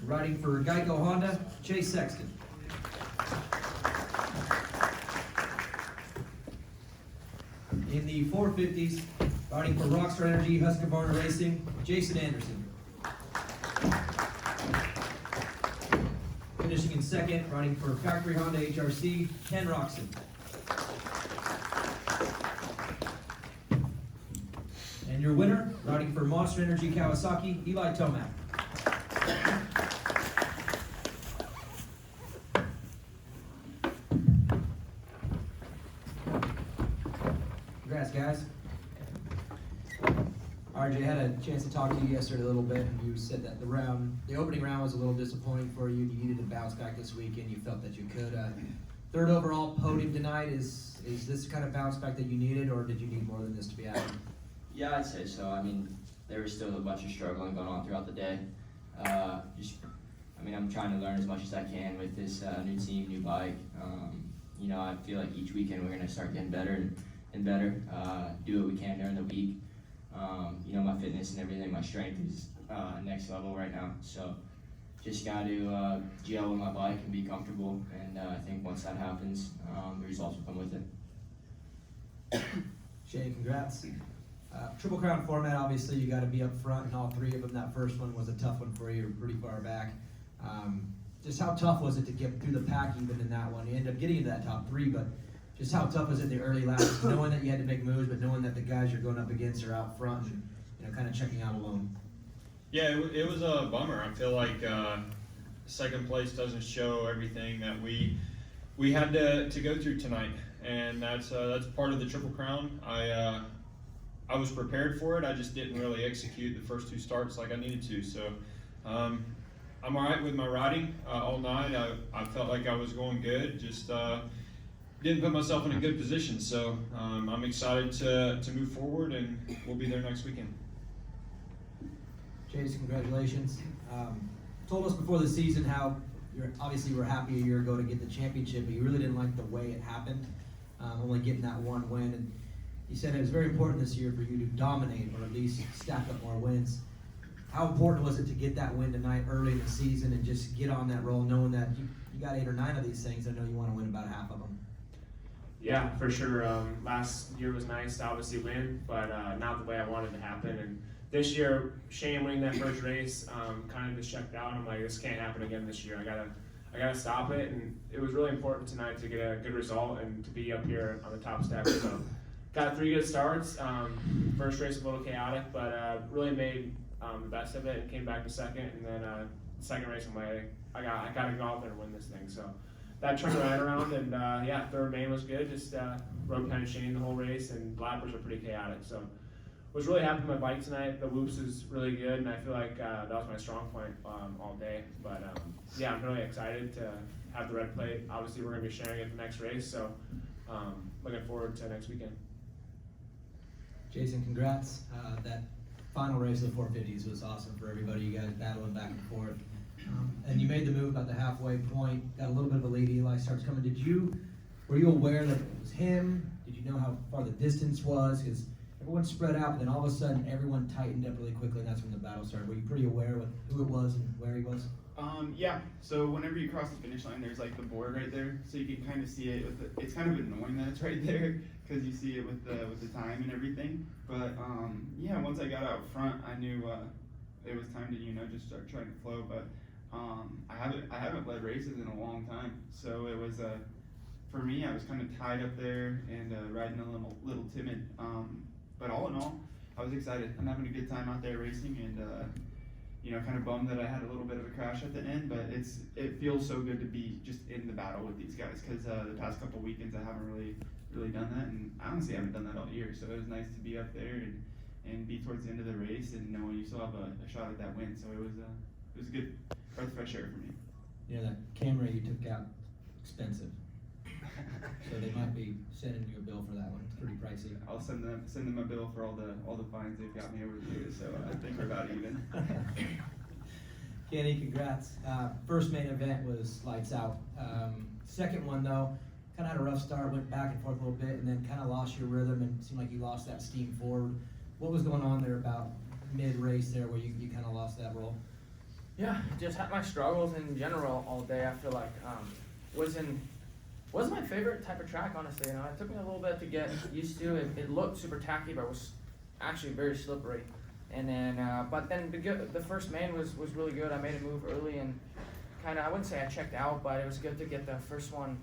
Riding for Geico Honda, Chase Sexton. In the 450s, riding for Roczen Energy, Husqvarna Racing, Jason Anderson. Finishing in second, riding for Factory Honda HRC, Ken Roczen. And your winner, riding for Monster Energy Kawasaki, Eli Tomac. Congrats, guys. RJ, had a chance to talk to you yesterday a little bit, and you said that the opening round was a little disappointing for you. You needed to bounce back this weekend. You felt that you could. Third overall podium tonight. Is this kind of bounce back that you needed, or did you need more than this to be out? Yeah, I'd say so. I mean, there was still a bunch of struggling going on throughout the day. I'm trying to learn as much as I can with this new team, new bike. I feel like each weekend we're going to start getting better and better, do what we can during the week. My fitness and everything, my strength is next level right now. So just got to gel with my bike and be comfortable. And I think once that happens, the results will come with it. Shay, congrats. Triple Crown format, obviously you got to be up front in all three of them. That first one was a tough one for you. You're pretty far back. Just how tough was it to get through the pack even in that one? You ended up getting into that top three, but just how tough was it the early laps, knowing that you had to make moves, but knowing that the guys you're going up against are out front and kind of checking out alone? Yeah, it was a bummer. I feel like second place doesn't show everything that we had to go through tonight, and that's part of the Triple Crown. I was prepared for it. I just didn't really execute the first two starts like I needed to. So I'm all right with my riding all night. I felt like I was going good. Just didn't put myself in a good position. So I'm excited to move forward, and we'll be there next weekend. Jason, congratulations. Told us before the season how obviously you were happy a year ago to get the championship, but you really didn't like the way it happened, only getting that one win. And you said it was very important this year for you to dominate, or at least stack up more wins. How important was it to get that win tonight early in the season and just get on that roll, knowing that you got 8 or 9 of these things? I know you want to win about half of them. Yeah, for sure. Last year was nice to obviously win, but not the way I wanted to happen. And this year, Shane winning that first race kind of just checked out. I'm like, this can't happen again this year. I gotta stop it. And it was really important tonight to get a good result and to be up here on the top step. So got 3 good starts. First race was a little chaotic, but really made the best of it and came back to second. And then the second race, I'm like, I gotta go out there and win this thing. So that turned right around, and third main was good. Just rode kind of Shane the whole race, and lappers were pretty chaotic. So was really happy with my bike tonight. The whoops is really good, and I feel like that was my strong point all day. But I'm really excited to have the red plate. Obviously, we're gonna be sharing it the next race, so looking forward to next weekend. Jason, congrats. That final race of the 450s was awesome for everybody. You guys battling back and forth. And you made the move about the halfway point, got a little bit of a lead. Eli starts coming. Were you aware that it was him? Did you know how far the distance was? Because everyone spread out, but then all of a sudden everyone tightened up really quickly, and that's when the battle started. Were you pretty aware of who it was and where he was? Yeah, so whenever you cross the finish line, there's like the board right there, so you can kind of see it. It's kind of annoying that it's right there, because you see it with the time and everything. But once I got out front, I knew it was time to just start trying to flow. But I haven't led races in a long time, so it was for me, I was kind of tied up there and riding a little timid. But all in all, I was excited. I'm having a good time out there racing, and kind of bummed that I had a little bit of a crash at the end. But it feels so good to be just in the battle with these guys, because the past couple weekends I haven't really done that, and I honestly haven't done that all year. So it was nice to be up there and be towards the end of the race and knowing you still have a shot at that win. So it was a good breath of fresh air for me. That camera you took out, expensive. So they might be sending you a bill for that one. It's pretty pricey. I'll send them a bill for all the fines they've got me over the years, so I think we're about even. Kenny, congrats. First main event was lights out. Second one though, kind of had a rough start, went back and forth a little bit, and then kind of lost your rhythm and seemed like you lost that steam forward. What was going on there about mid-race there where you kind of lost that roll? Yeah, just had my struggles in general all day. I feel like wasn't my favorite type of track, honestly. You know, it took me a little bit to get used to it. It looked super tacky, but it was actually very slippery. And then, but then the first main was really good. I made a move early and kind of, I wouldn't say I checked out, but it was good to get the first one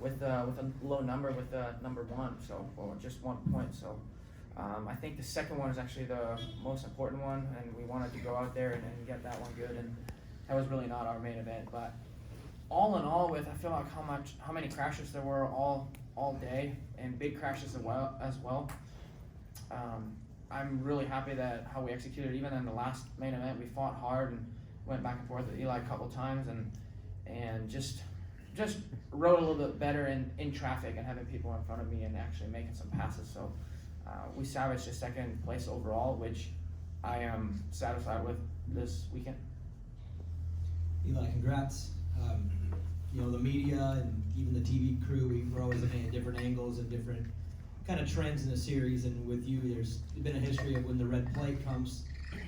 with a low number with number 1. So, well, just 1 point. So. I think the second one is actually the most important one, and we wanted to go out there and get that one good, and that was really not our main event. But all in all, I feel like how many crashes there were all day, and big crashes as well. I'm really happy that how we executed. Even in the last main event, we fought hard and went back and forth with Eli a couple times, and just rode a little bit better in traffic and having people in front of me and actually making some passes. So. We salvaged a second place overall, which I am satisfied with this weekend. Eli, congrats. You know, the media and even the TV crew, we're always looking at different angles and different kind of trends in the series, and with you, there's been a history of when the red plate comes,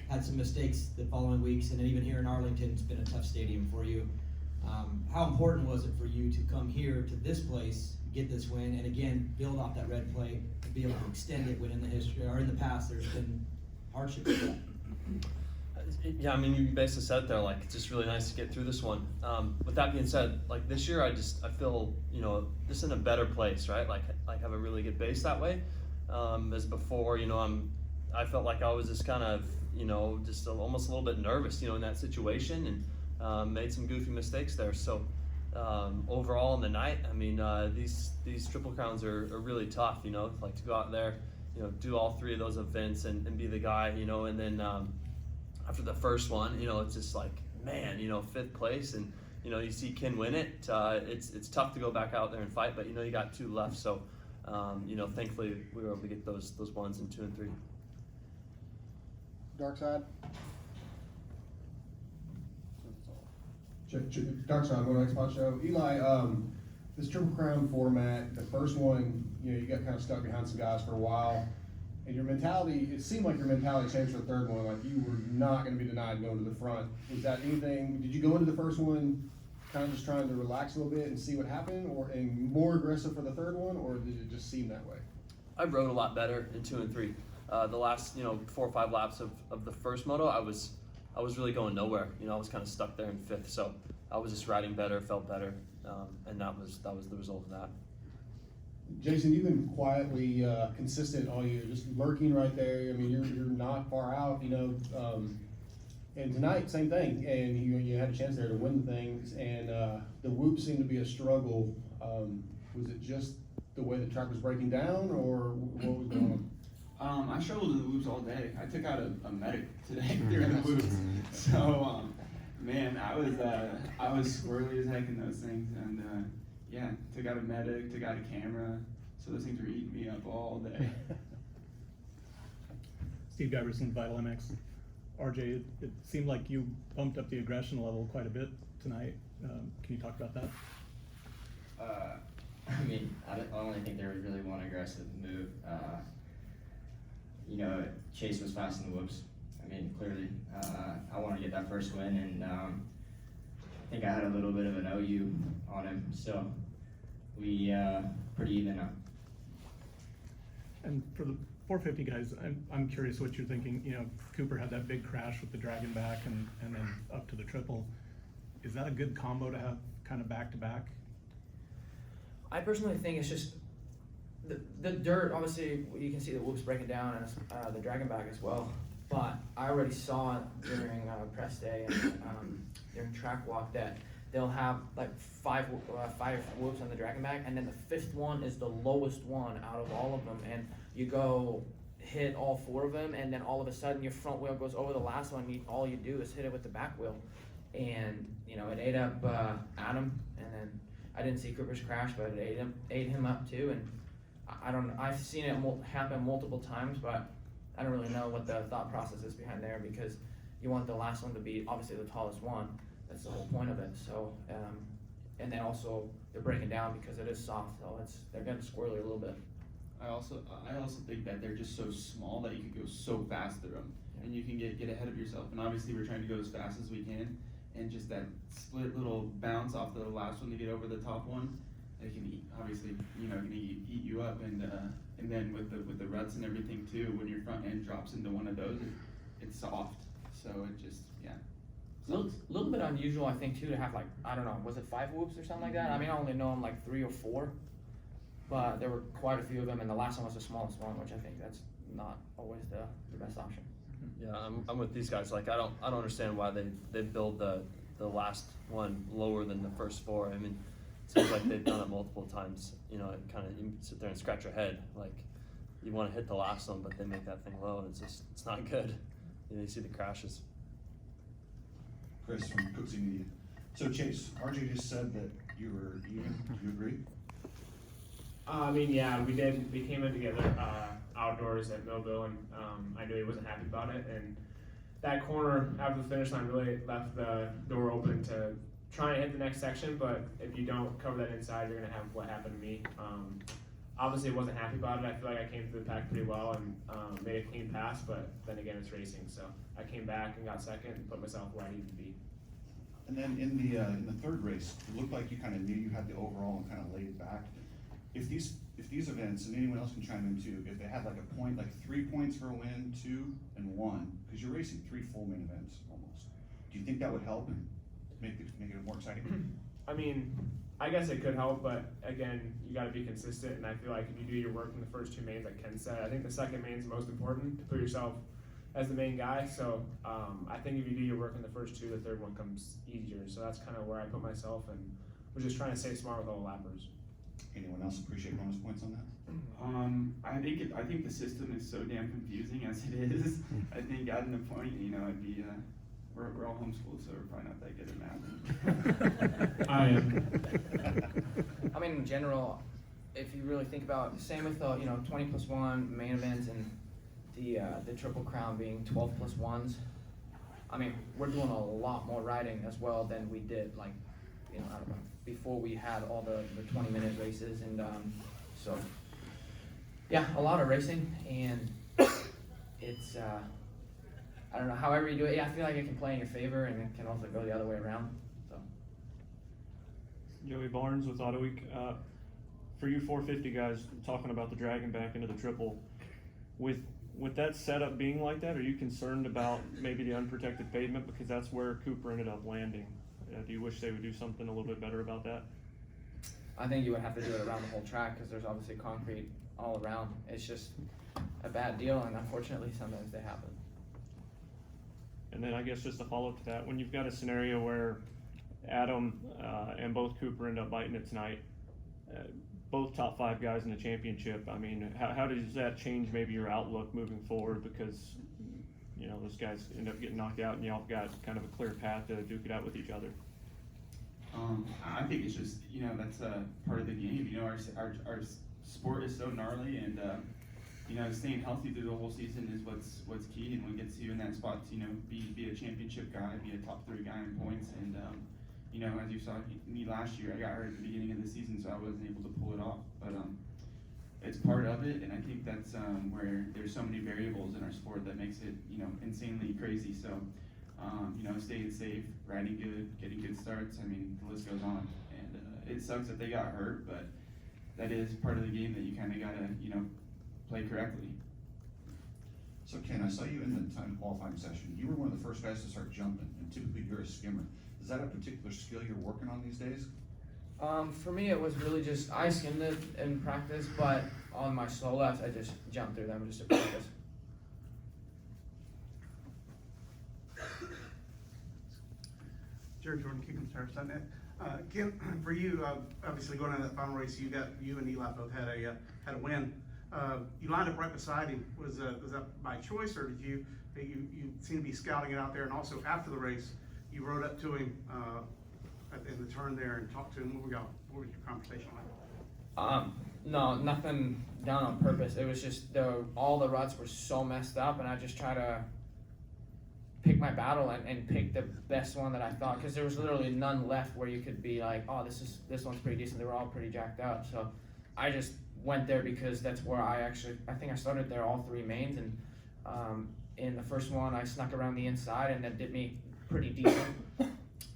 had some mistakes the following weeks, and then even here in Arlington, it's been a tough stadium for you. How important was it for you to come here to this place, get this win, and again, build off that red plate, and be able to extend it when in the history, or in the past, there's been hardship with that? Yeah, I mean, you basically said it there, like, it's just really nice to get through this one. With that being said, like, this year, I feel, you know, just in a better place, right? Like have a really good base that way. As before, you know, I felt like I was just kind of, you know, just almost a little bit nervous, you know, in that situation, and made some goofy mistakes there. So, overall in the night, I mean, these Triple Crowns are really tough, you know, like to go out there, you know, do all 3 of those events and be the guy, you know, and then, after the first one, you know, it's just like, man, you know, 5th place, and, you know, you see Ken win it. It's tough to go back out there and fight, but, you know, you got 2 left. So, you know, thankfully we were able to get those 1s in 2 and 3. Dark side. Dark side, Moto Spot Show. Eli, this Triple Crown format, the first one, you know, you got kind of stuck behind some guys for a while. And your mentality, it seemed like your mentality changed for the third one, like you were not going to be denied going to the front. Was that anything, did you go into the first one kind of just trying to relax a little bit and see what happened, and more aggressive for the third one, or did it just seem that way? I rode a lot better in 2 and 3. The last, you know, 4 or 5 laps of the first moto, I was really going nowhere. You know, I was kind of stuck there in 5th, so I was just riding better, felt better, and that was the result of that. Jason, you've been quietly consistent all year, just lurking right there. I mean, you're not far out, you know. And tonight, same thing. And you had a chance there to win the things. And the whoop seemed to be a struggle. Was it just the way the track was breaking down, or what was going on? I struggled with the whoops all day. I took out a medic today during the whoops. So, man, I was squirrely as heck in those things, and yeah, took out a medic, took out a camera. So those things were eating me up all day. Steve Giberson, Vital MX. RJ, it seemed like you bumped up the aggression level quite a bit tonight. Can you talk about that? I mean, I don't really think there was really one aggressive move. You know, Chase was fast in the whoops. I mean, clearly, I wanted to get that first win, and I think I had a little bit of an OU on him, so we pretty even up. And for the 450 guys, I'm curious what you're thinking. You know, Cooper had that big crash with the dragon back and then up to the triple. Is that a good combo to have kind of back to back? I personally think it's just the dirt. Obviously, you can see the whoops breaking down and the dragon back as well. But I already saw it during press day and during track walk that they'll have like five whoops on the dragon back, and then the 5th one is the lowest one out of all of them, and you go hit all 4 of them, and then all of a sudden your front wheel goes over the last one. All you do is hit it with the back wheel, and you know it ate up Adam, and then I didn't see Cooper's crash, but it ate him up too. And I've seen it happen multiple times, but I don't really know what the thought process is behind there, because you want the last one to be obviously the tallest one. That's the whole point of it. So, and then also they're breaking down because it is soft, so they're getting squirrely a little bit. I also think that they're just so small that you could go so fast through them. and you can get ahead of yourself. And obviously we're trying to go as fast as we can, and just that split little bounce off the last one to get over the top one, it can obviously, can eat you up. And then with the ruts and everything too, when your front end drops into one of those, it's soft. So it just, yeah. Little bit unusual, I think, too, to have like, I don't know, was it 5 whoops or something like that? I mean, I only know them like 3 or 4, but there were quite a few of them, and the last one was the smallest one, which I think that's not always the best option. Yeah, I'm with these guys. Like, I don't understand why they build the last one lower than the first 4. I mean, it seems like they've done it multiple times. It kind of, you sit there and scratch your head. Like, you want to hit the last one, but they make that thing low, and it's not good. You see the crashes. Chris from Cooksey Media. So Chase, RJ just said that you were even. Do you agree? I mean, yeah, we did. We came in together outdoors at Millville, and I knew he wasn't happy about it. And that corner after the finish line really left the door open to try and hit the next section. But if you don't cover that inside, you're gonna have what happened to me. Obviously, I wasn't happy about it. I feel like I came through the pack pretty well and made a clean pass. But then again, it's racing, so I came back and got second and put myself where I needed to be. And then in the third race, it looked like you kind of knew you had the overall and kind of laid back. If these events, and anyone else can chime in too, if they had like a point, like 3 points for a win, 2 and 1, because you're racing 3 full main events almost. Do you think that would help and make it more exciting? I mean, I guess it could help, but again, you got to be consistent. And I feel like if you do your work in the first 2 mains, like Ken said, I think the second main is most important to put yourself as the main guy. So I think if you do your work in the first 2, the third one comes easier. So that's kind of where I put myself, and we're just trying to stay smart with all the lappers. Anyone else appreciate bonus points on that? I think the system is so damn confusing as it is. I think adding a point, it'd be we're all homeschooled, so we're probably not that good at math. I am. I mean, in general, if you really think about, same with the 20+1 main events and the Triple Crown being 12+1s. I mean, we're doing a lot more riding as well than we did, like, I don't know, before we had all the 20-minute races. And so, yeah, a lot of racing, and it's, I don't know, however you do it, yeah, I feel like it can play in your favor, and it can also go the other way around, so. Joey Barnes with Auto Week. For you 450 guys, talking about the dragging back into the triple, with that setup being like that, are you concerned about maybe the unprotected pavement, because that's where Cooper ended up landing? Do you wish they would do something a little bit better about that? I think you would have to do it around the whole track, because there's obviously concrete all around. It's just a bad deal, and unfortunately sometimes they happen. And then I guess just a follow-up to that, when you've got a scenario where Adam and both Cooper end up biting it tonight, both top 5 guys in the championship, I mean, how does that change maybe your outlook moving forward? Because, those guys end up getting knocked out and y'all got kind of a clear path to duke it out with each other. I think it's just, that's part of the game. Our sport is so gnarly, and staying healthy through the whole season is what's key, and what gets you in that spot to be a championship guy, be a top 3 guy in points. And as you saw me last year, I got hurt at the beginning of the season, so I wasn't able to pull it off. But it's part of it, and I think that's where there's so many variables in our sport that makes it insanely crazy. So staying safe, riding good, getting good starts. I mean, the list goes on. And it sucks that they got hurt, but that is part of the game that you kind of gotta play correctly. So Ken, I saw you in the time qualifying session. You were one of the first guys to start jumping, and typically you're a skimmer. Is that a particular skill you're working on these days? For me, it was really just, I skimmed it in practice, but on my slow laps, I just jumped through them just to practice. Jared Jordan, Kick'emStars.net. Ken, for you, obviously going into that final race, you and Eli both had a win. You lined up right beside him. Was that by choice, or did you seem to be scouting it out there? And also after the race, you rode up to him in the turn there and talked to him. What was your conversation like? No, nothing done on purpose. It was just all the ruts were so messed up, and I just try to pick my battle and pick the best one that I thought, because there was literally none left where you could be like, oh, this one's pretty decent. They were all pretty jacked up. So I just went there because that's where I think I started there all 3 mains, and in the first one, I snuck around the inside and that did me pretty decent.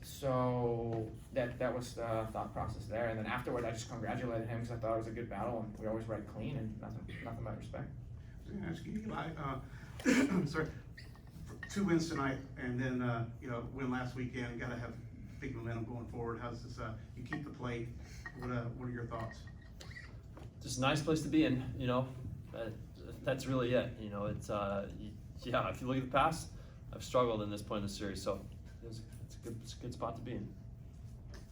So that was the thought process there. And then afterward, I just congratulated him because I thought it was a good battle and we always ride clean and nothing but respect. I was gonna ask you, Eli, sorry, 2 wins tonight and then, win last weekend, gotta have big momentum going forward. How's this, you keep the plate, what are your thoughts? Just a nice place to be in, you know. That's really it. You know, it's yeah. If you look at the past, I've struggled in this point in the series, so it's a good spot to be in.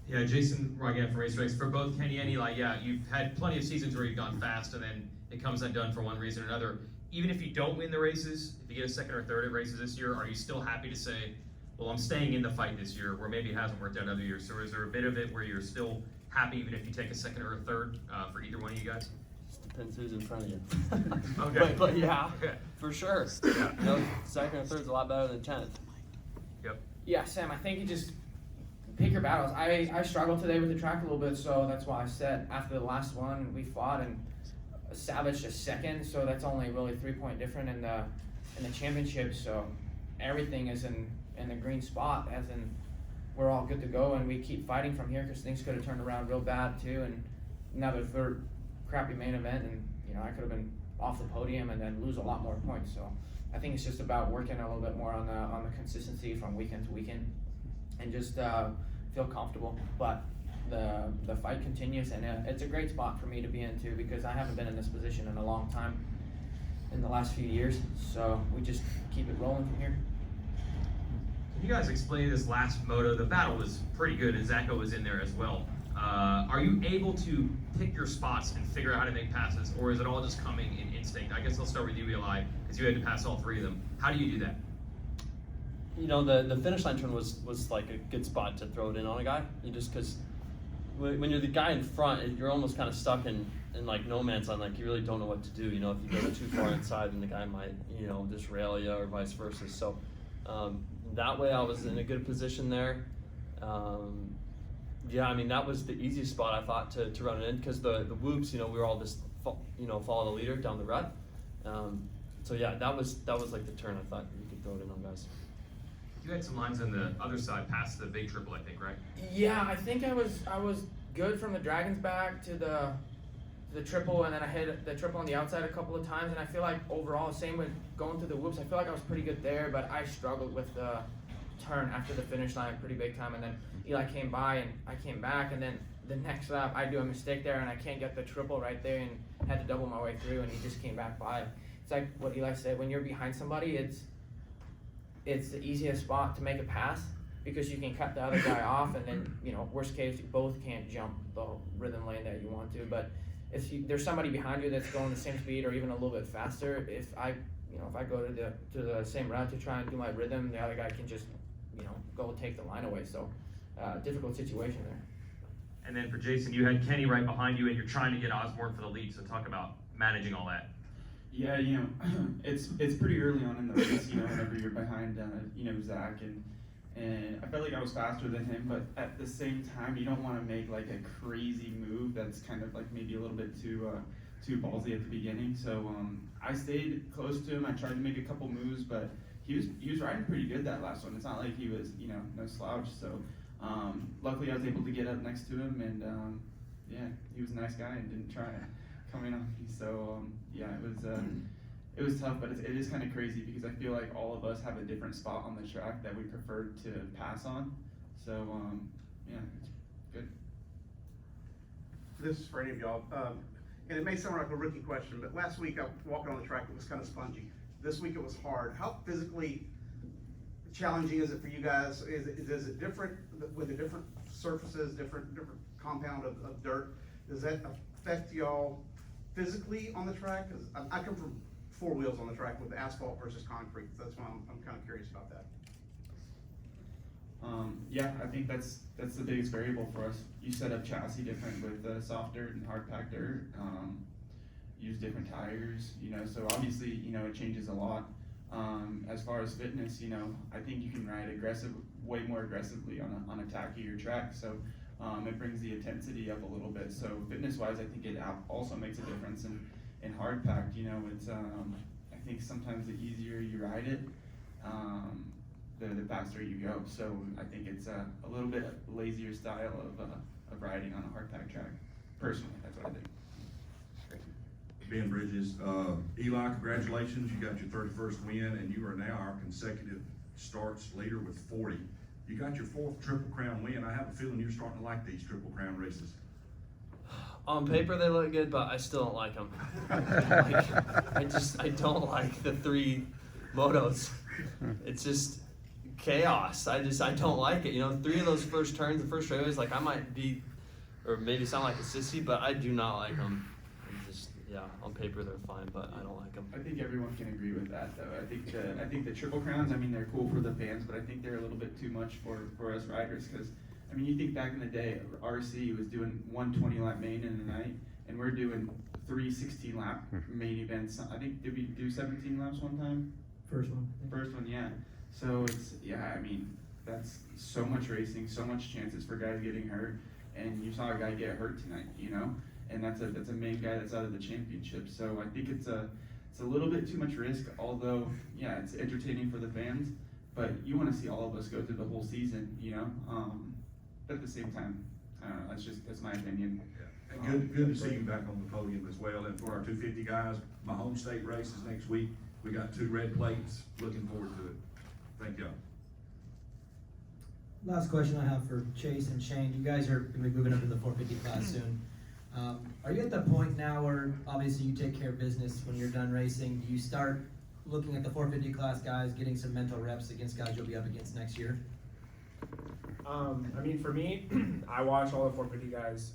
Yeah, Jason again from Racetracks. For both Kenny and Eli, yeah, you've had plenty of seasons where you've gone fast and then it comes undone for one reason or another. Even if you don't win the races, if you get a second or third at races this year, are you still happy to say, well, I'm staying in the fight this year, where maybe it hasn't worked out other years? So is there a bit of it where you're still happy even if you take a second or a third for either one of you guys? Just depends who's in front of you. Okay. But yeah, Okay. for sure. Yeah. You know, second or third's a lot better than 10th. Yep. Yeah, Sam, I think you just pick your battles. I struggled today with the track a little bit, so that's why I said after the last one we fought and salvaged a second, so that's only really 3-point different in the championship. So everything is in the green spot, as in we're all good to go, and we keep fighting from here because things could have turned around real bad too, and another third crappy main event, and I could have been off the podium and then lose a lot more points. So I think it's just about working a little bit more on the consistency from weekend to weekend, and just feel comfortable. But the fight continues, and it's a great spot for me to be in too, because I haven't been in this position in a long time in the last few years. So we just keep it rolling from here. Can you guys explain this last moto? The battle was pretty good, and Zacho was in there as well. Are you able to pick your spots and figure out how to make passes, or is it all just coming in instinct? I guess I'll start with you, Eli, because you had to pass all 3 of them. How do you do that? You know, the finish line turn was like a good spot to throw it in on a guy. You just, because when you're the guy in front, you're almost kind of stuck in like no man's land. Like you really don't know what to do. You know, if you go too far inside, then the guy might, just rail you or vice versa. So that way I was in a good position there. Yeah, I mean, that was the easiest spot I thought to run it in, because the whoops, we were all just, follow the leader down the rut. So yeah, that was like the turn I thought you could throw it in on guys. You had some lines on the other side past the big triple, I think, right? Yeah, I think I was good from the Dragon's back to the triple, and then I hit the triple on the outside a couple of times, and I feel like overall, same with going through the whoops, I feel like I was pretty good there, but I struggled with the turn after the finish line pretty big time, and then Eli came by and I came back, and then the next lap I do a mistake there and I can't get the triple right there and had to double my way through, and he just came back by. It's like what Eli said, when you're behind somebody, it's the easiest spot to make a pass, because you can cut the other guy off, and then, worst case, you both can't jump the rhythm lane that you want to. But if there's somebody behind you that's going the same speed or even a little bit faster, if I go to the same route to try and do my rhythm, the other guy can just, go take the line away. So difficult situation there. And then for Jason, you had Kenny right behind you, and you're trying to get Osborne for the lead. So talk about managing all that. Yeah, it's pretty early on in the race, whenever you're behind, Zach, and I felt like I was faster than him, but at the same time, you don't want to make like a crazy move that's kind of like maybe a little bit too ballsy at the beginning. So I stayed close to him. I tried to make a couple moves, but he was riding pretty good that last one. It's not like he was, no slouch. So luckily I was able to get up next to him, and yeah, he was a nice guy and didn't try coming on me. So yeah, it was tough, but it is kind of crazy, because I feel like all of us have a different spot on the track that we prefer to pass on. So yeah, it's good. This is for any of y'all, and it may sound like a rookie question, but last week I walked on the track, it was kind of spongy. This week it was hard. How physically challenging is it for you guys? Is it different with the different surfaces, different compound of dirt? Does that affect y'all physically on the track? Because I come from 4 wheels on the track with asphalt versus concrete. That's why I'm kind of curious about that. Yeah, I think that's the biggest variable for us. You set up chassis different with soft dirt and hard packed dirt. Use different tires, so obviously, it changes a lot. As far as fitness, I think you can ride way more aggressively on a tackier track. So it brings the intensity up a little bit. So fitness wise, I think it also makes a difference. In hard packed, it's I think sometimes the easier you ride it, the faster you go. So I think it's a little bit lazier style of riding on a hard pack track. Personally, that's what I think. Ben Bridges, Eli, congratulations, you got your 31st win, and you are now our consecutive starts leader with 40. You got your 4th Triple Crown win. I have a feeling you're starting to like these Triple Crown races. On paper they look good, but I still don't like them. I don't like the 3 motos. It's just chaos. I don't like it. 3 of those first turns, the first straightaways, like I might be, or maybe sound like a sissy, but I do not like them. Yeah, on paper they're fine, but I don't like them. I think everyone can agree with that, though. I think the Triple Crowns, I mean, they're cool for the fans, but I think they're a little bit too much for us riders, because, I mean, you think back in the day, RC was doing 120 lap main in the night, and we're doing 3 16 lap main events. I think, did we do 17 laps one time? First one. First one, yeah. So it's, yeah, I mean, that's so much racing, so much chances for guys getting hurt, and you saw a guy get hurt tonight, and that's a main guy that's out of the championship. So I think it's a little bit too much risk, although, yeah, it's entertaining for the fans, but you want to see all of us go through the whole season, but at the same time, I don't know, that's my opinion. Yeah. And good to see you back on the podium as well, and for our 250 guys, my home state race is next week. We got 2 red plates, looking forward to it. Thank y'all. Last question I have for Chase and Shane. You guys are going to be moving up to the 450 class soon. Are you at the point now where obviously you take care of business when you're done racing? Do you start looking at the 450 class guys, getting some mental reps against guys you'll be up against next year? I mean, for me, I watch all the 450 guys,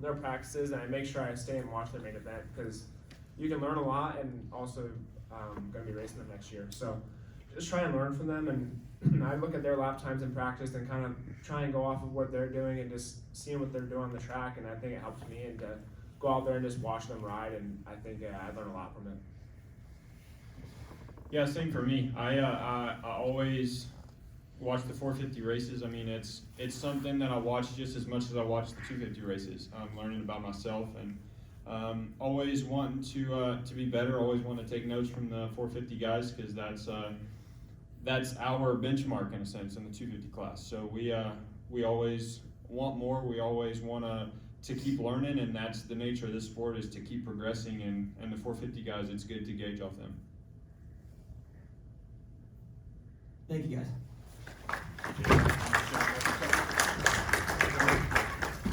their practices, and I make sure I stay and watch their main event, because you can learn a lot, and also going to be racing them next year. So just try and learn from them, and I look at their lap times in practice and kind of try and go off of what they're doing and just seeing what they're doing on the track, and I think it helps me, and to go out there and just watch them ride, and I think I learn a lot from it. Yeah, same for me. I always watch the 450 races. I mean, it's something that I watch just as much as I watch the 250 races. I'm learning about myself, and always wanting to be better. Always want to take notes from the 450 guys, because that's our benchmark in a sense in the 250 class. So we always want more. We always want to keep learning, and that's the nature of this sport, is to keep progressing. And the 450 guys, it's good to gauge off them. Thank you, guys.